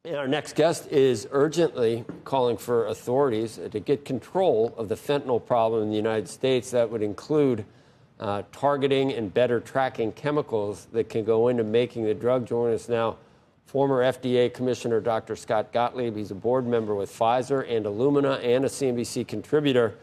And our next guest is urgently calling for authorities to get control of the fentanyl problem in the United States. That would include targeting and better tracking chemicals that can go into making the drug. Joining us now, former FDA Commissioner Dr. Scott Gottlieb. He's a board member with Pfizer and Illumina and a CNBC contributor.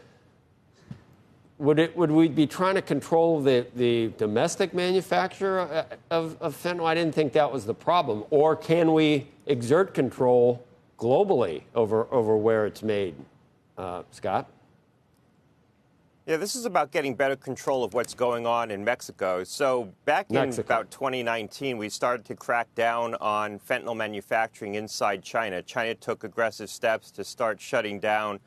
Would we be trying to control the domestic manufacture of fentanyl? I didn't think that was the problem. Or can we exert control globally over where it's made? Scott? Yeah, this is about getting better control of what's going on in Mexico. So back in about 2019, we started to crack down on fentanyl manufacturing inside China. China took aggressive steps to start shutting down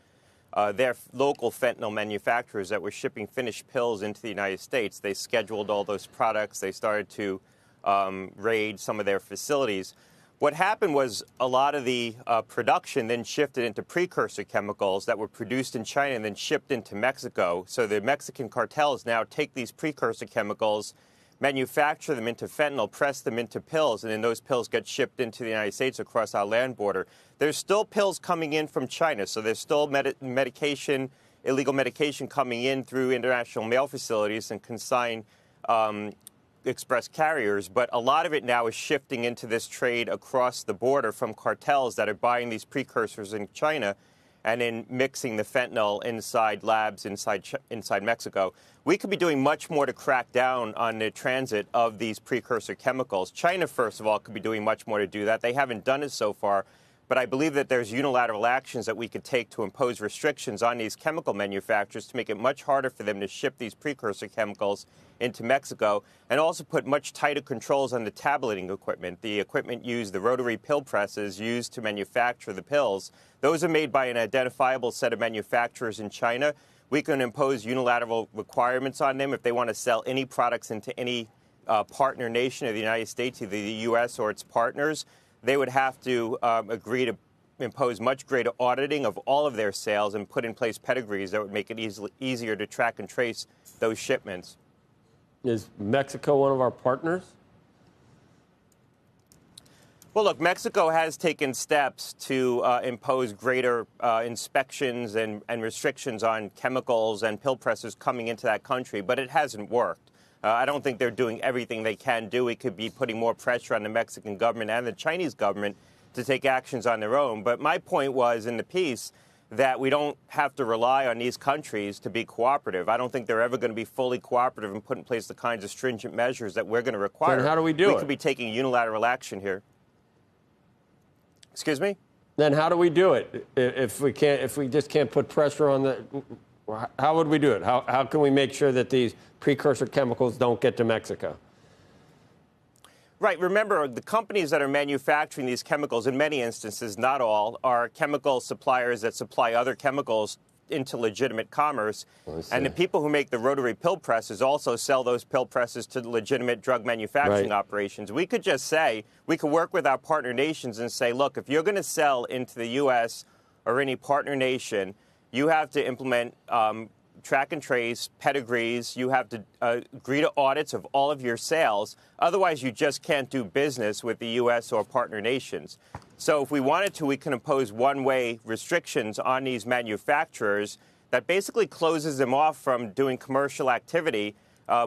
their local fentanyl manufacturers that were shipping finished pills into the United States. They scheduled all those products. They started to raid some of their facilities. What happened was a lot of the production then shifted into precursor chemicals that were produced in China and then shipped into Mexico. So the Mexican cartels now take these precursor chemicals, manufacture them into fentanyl, press them into pills, and then those pills get shipped into the United States across our land border. There's still pills coming in from China, so there's still medication, illegal medication coming in through international mail facilities and consigned express carriers, but a lot of it now is shifting into this trade across the border from cartels that are buying these precursors in China and then mixing the fentanyl inside labs inside Mexico. We could be doing much more to crack down on the transit of these precursor chemicals. China, first of all, could be doing much more to do that. They haven't done it so far, but I believe that there's unilateral actions that we could take to impose restrictions on these chemical manufacturers to make it much harder for them to ship these precursor chemicals into Mexico, and also put much tighter controls on the tableting equipment. The equipment used, the rotary pill presses used to manufacture the pills, those are made by an identifiable set of manufacturers in China. We can impose unilateral requirements on them if they want to sell any products into any partner nation of the United States, either the U.S. or its partners. They would have to agree to impose much greater auditing of all of their sales and put in place pedigrees that would make it easier to track and trace those shipments. Is Mexico one of our partners? Well, look, Mexico has taken steps to impose greater inspections and restrictions on chemicals and pill presses coming into that country, but it hasn't worked. I don't think they're doing everything they can do. We could be putting more pressure on the Mexican government and the Chinese government to take actions on their own. But my point was in the piece that we don't have to rely on these countries to be cooperative. I don't think they're ever going to be fully cooperative and put in place the kinds of stringent measures that we're going to require. Then how do we do it? We could be taking unilateral action here. Excuse me? Then how do we do it? If we just can't put pressure on the, how would we do it? How can we make sure that these precursor chemicals don't get to Mexico? Right. Remember, the companies that are manufacturing these chemicals, in many instances, not all, are chemical suppliers that supply other chemicals into legitimate commerce. And the people who make the rotary pill presses also sell those pill presses to legitimate drug manufacturing operations. We could just say, we could work with our partner nations and say, look, if you're going to sell into the U.S. or any partner nation, you have to implement track and trace, pedigrees. You have to agree to audits of all of your sales. Otherwise, you just can't do business with the U.S. or partner nations. So if we wanted to, we can impose one-way restrictions on these manufacturers that basically closes them off from doing commercial activity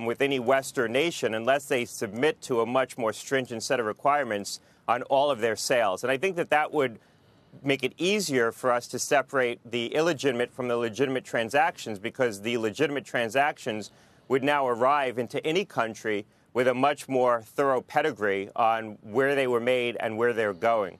with any Western nation unless they submit to a much more stringent set of requirements on all of their sales. And I think that that would make it easier for us to separate the illegitimate from the legitimate transactions, because the legitimate transactions would now arrive into any country with a much more thorough pedigree on where they were made and where they're going.